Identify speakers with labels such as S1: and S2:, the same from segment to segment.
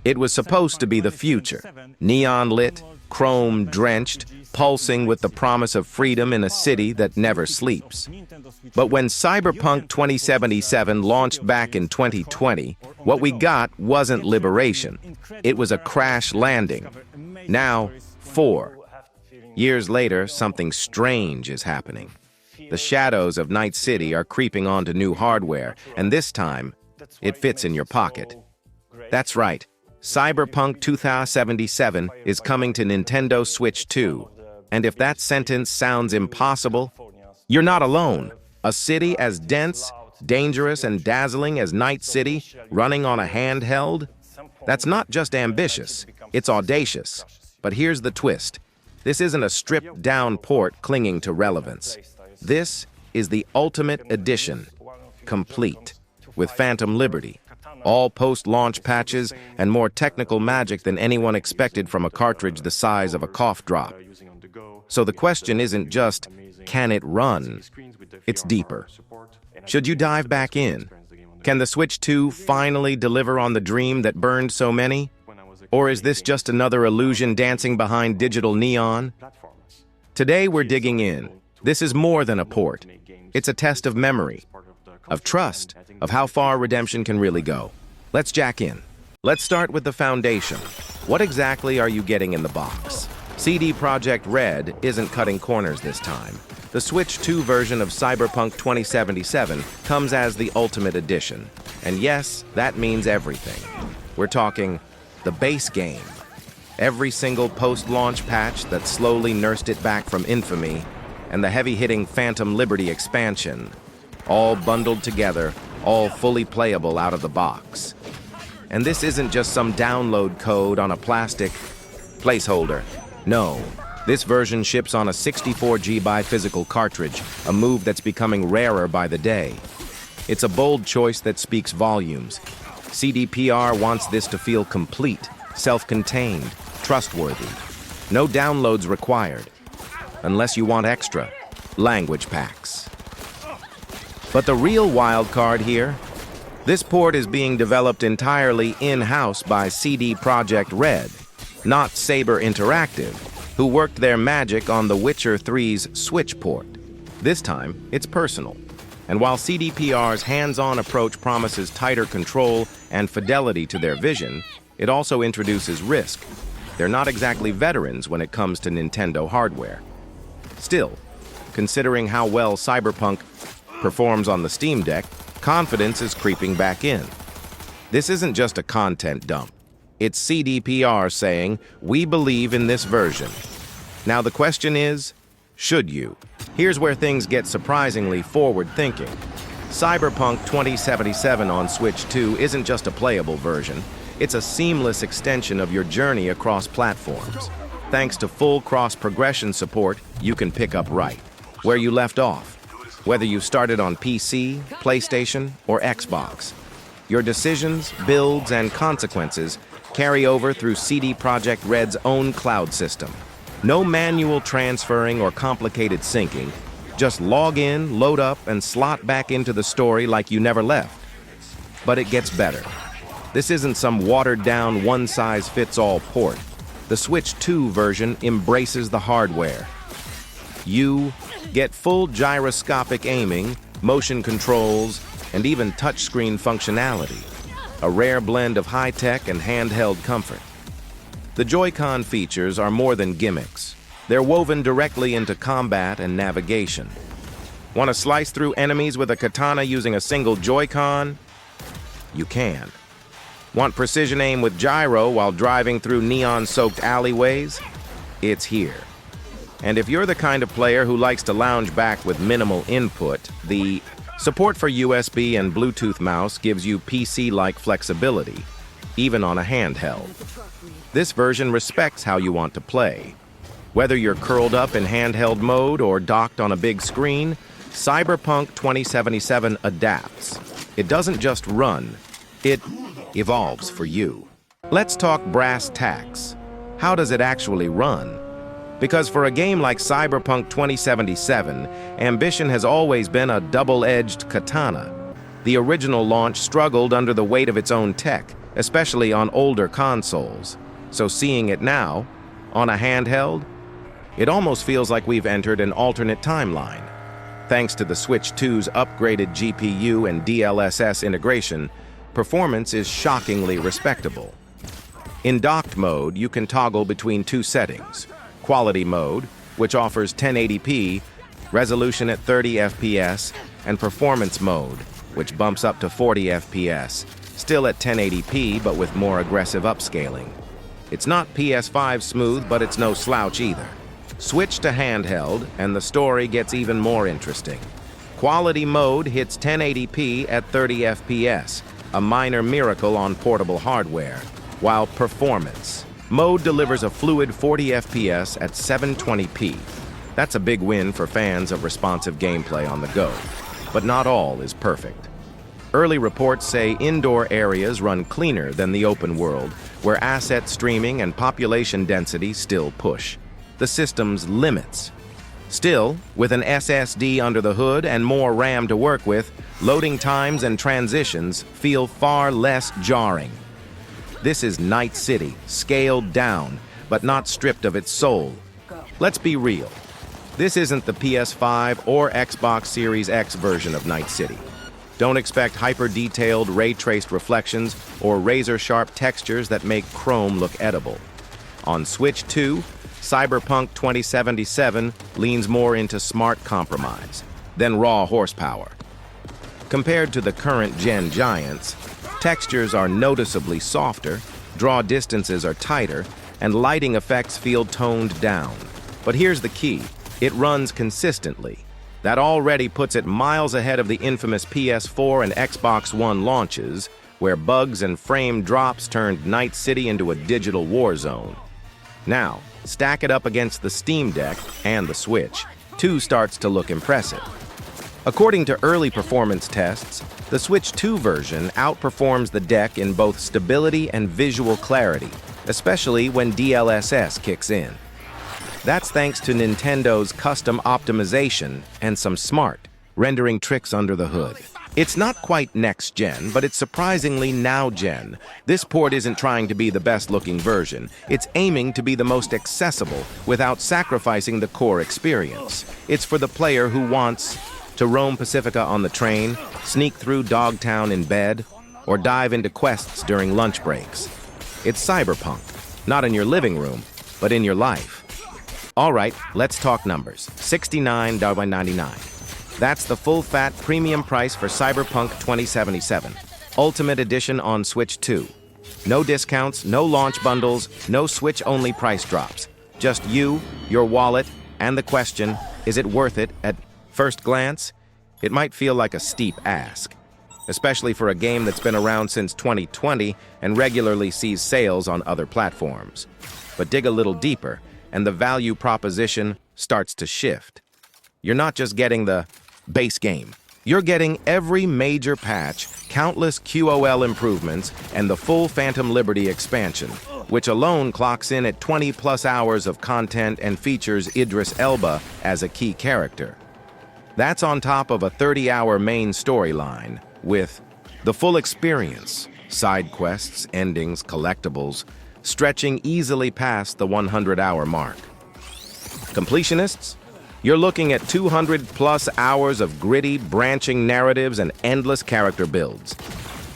S1: It was supposed to be the future, neon-lit, chrome-drenched, pulsing with the promise of freedom in a city that never sleeps. But when Cyberpunk 2077 launched back in 2020, what we got wasn't liberation. It was a crash landing. Now, 4 years later, something strange is happening. The shadows of Night City are creeping onto new hardware, and this time, it fits in your pocket. That's right. Cyberpunk 2077 is coming to Nintendo Switch 2. And if that sentence sounds impossible, you're not alone. A city as dense, dangerous, and dazzling as Night City running on a handheld? That's not just ambitious, it's audacious. But here's the twist. This isn't a stripped-down port clinging to relevance. This is the Ultimate Edition, complete, with Phantom Liberty, all post-launch patches and more technical magic than anyone expected from a cartridge the size of a cough drop. So the question isn't just, can it run? It's deeper. Should you dive back in? Can the Switch 2 finally deliver on the dream that burned so many? Or is this just another illusion dancing behind digital neon? Today we're digging in. This is more than a port. It's a test of memory, of trust, of how far redemption can really go. Let's jack in. Let's start with the foundation. What exactly are you getting in the box? CD Projekt Red isn't cutting corners this time. The Switch 2 version of Cyberpunk 2077 comes as the Ultimate Edition. And yes, that means everything. We're talking the base game. Every single post-launch patch that slowly nursed it back from infamy, and the heavy-hitting Phantom Liberty expansion, all bundled together, all fully playable out of the box. And this isn't just some download code on a plastic placeholder. No, this version ships on a 64 GB physical cartridge, a move that's becoming rarer by the day. It's a bold choice that speaks volumes. CDPR wants this to feel complete, self-contained, trustworthy. No downloads required, unless you want extra language packs. But the real wild card here, this port is being developed entirely in-house by CD Projekt Red, not Saber Interactive, who worked their magic on The Witcher 3's Switch port. This time, it's personal. And while CDPR's hands-on approach promises tighter control and fidelity to their vision, it also introduces risk. They're not exactly veterans when it comes to Nintendo hardware. Still, considering how well Cyberpunk performs on the Steam Deck, confidence is creeping back in. This isn't just a content dump. It's CDPR saying, we believe in this version. Now the question is, should you? Here's where things get surprisingly forward-thinking. Cyberpunk 2077 on Switch 2 isn't just a playable version. It's a seamless extension of your journey across platforms. Thanks to full cross-progression support, you can pick up right where you left off, whether you started on PC, PlayStation, or Xbox. Your decisions, builds, and consequences carry over through CD Projekt Red's own cloud system. No manual transferring or complicated syncing. Just log in, load up, and slot back into the story like you never left. But it gets better. This isn't some watered-down, one-size-fits-all port. The Switch 2 version embraces the hardware. You get full gyroscopic aiming, motion controls, and even touchscreen functionality. A rare blend of high-tech and handheld comfort. The Joy-Con features are more than gimmicks. They're woven directly into combat and navigation. Want to slice through enemies with a katana using a single Joy-Con? You can. Want precision aim with gyro while driving through neon-soaked alleyways? It's here. And if you're the kind of player who likes to lounge back with minimal input, the support for USB and Bluetooth mouse gives you PC-like flexibility, even on a handheld. This version respects how you want to play. Whether you're curled up in handheld mode or docked on a big screen, Cyberpunk 2077 adapts. It doesn't just run, it evolves for you. Let's talk brass tacks. How does it actually run? Because for a game like Cyberpunk 2077, ambition has always been a double-edged katana. The original launch struggled under the weight of its own tech, especially on older consoles. So seeing it now, on a handheld, it almost feels like we've entered an alternate timeline. Thanks to the Switch 2's upgraded GPU and DLSS integration, performance is shockingly respectable. In docked mode, you can toggle between two settings: quality mode, which offers 1080p, resolution at 30 FPS, and performance mode, which bumps up to 40 FPS, still at 1080p but with more aggressive upscaling. It's not PS5 smooth, but it's no slouch either. Switch to handheld, and the story gets even more interesting. Quality mode hits 1080p at 30 FPS, a minor miracle on portable hardware, while performance mode delivers a fluid 40 FPS at 720p. That's a big win for fans of responsive gameplay on the go, but not all is perfect. Early reports say indoor areas run cleaner than the open world, where asset streaming and population density still push the system's limits. Still, with an SSD under the hood and more RAM to work with, loading times and transitions feel far less jarring. This is Night City, scaled down, but not stripped of its soul. Let's be real. This isn't the PS5 or Xbox Series X version of Night City. Don't expect hyper-detailed, ray-traced reflections or razor-sharp textures that make Chrome look edible. On Switch 2, Cyberpunk 2077 leans more into smart compromise than raw horsepower. Compared to the current-gen giants, textures are noticeably softer, draw distances are tighter, and lighting effects feel toned down. But here's the key: it runs consistently. That already puts it miles ahead of the infamous PS4 and Xbox One launches, where bugs and frame drops turned Night City into a digital war zone. Now, stack it up against the Steam Deck and the Switch. 2 starts to look impressive. According to early performance tests, the Switch 2 version outperforms the deck in both stability and visual clarity, especially when DLSS kicks in. That's thanks to Nintendo's custom optimization and some smart rendering tricks under the hood. It's not quite next-gen, but it's surprisingly now-gen. This port isn't trying to be the best-looking version. It's aiming to be the most accessible without sacrificing the core experience. It's for the player who wants to roam Pacifica on the train, sneak through Dogtown in bed, or dive into quests during lunch breaks. It's Cyberpunk, not in your living room, but in your life. All right, let's talk numbers. $69.99. That's the full-fat premium price for Cyberpunk 2077, Ultimate Edition on Switch 2. No discounts, no launch bundles, no Switch-only price drops. Just you, your wallet, and the question, is it worth it? At first glance, it might feel like a steep ask, especially for a game that's been around since 2020 and regularly sees sales on other platforms. But dig a little deeper, and the value proposition starts to shift. You're not just getting the base game. You're getting every major patch, countless QoL improvements, and the full Phantom Liberty expansion, which alone clocks in at 20-plus hours of content and features Idris Elba as a key character. That's on top of a 30-hour main storyline, with the full experience, side quests, endings, collectibles, stretching easily past the 100-hour mark. Completionists? You're looking at 200-plus hours of gritty, branching narratives and endless character builds.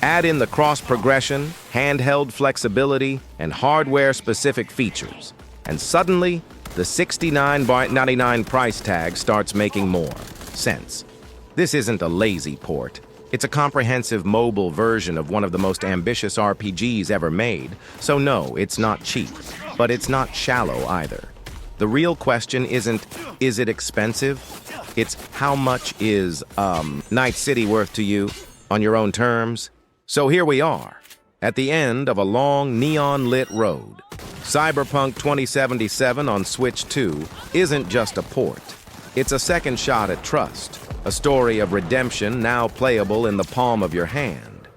S1: Add in the cross-progression, handheld flexibility, and hardware-specific features, and suddenly, the $69.99 price tag starts making more sense. This isn't a lazy port. It's a comprehensive mobile version of one of the most ambitious RPGs ever made, so no, it's not cheap, but it's not shallow either. The real question isn't, is it expensive? It's how much is Night City worth to you on your own terms? So here we are, at the end of a long neon-lit road. Cyberpunk 2077 on Switch 2 isn't just a port. It's a second shot at trust, a story of redemption now playable in the palm of your hand.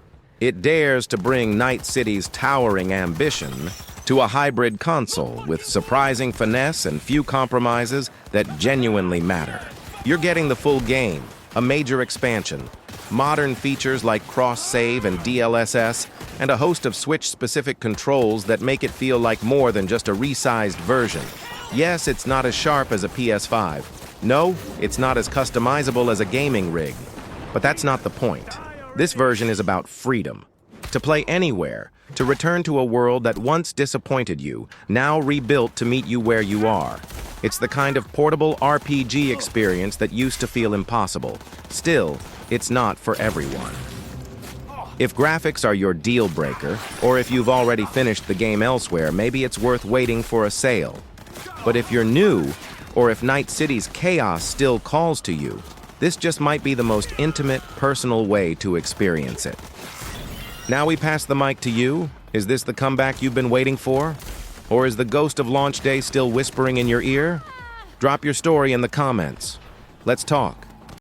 S1: It dares to bring Night City's towering ambition to a hybrid console with surprising finesse and few compromises that genuinely matter. You're getting the full game, a major expansion, modern features like cross-save and DLSS, and a host of Switch-specific controls that make it feel like more than just a resized version. Yes, it's not as sharp as a PS5. No, it's not as customizable as a gaming rig. But that's not the point. This version is about freedom. To play anywhere, to return to a world that once disappointed you, now rebuilt to meet you where you are. It's the kind of portable RPG experience that used to feel impossible. Still, it's not for everyone. If graphics are your deal breaker, or if you've already finished the game elsewhere, maybe it's worth waiting for a sale. But if you're new, or if Night City's chaos still calls to you, this just might be the most intimate, personal way to experience it. Now we pass the mic to you. Is this the comeback you've been waiting for? Or is the ghost of launch day still whispering in your ear? Drop your story in the comments. Let's talk.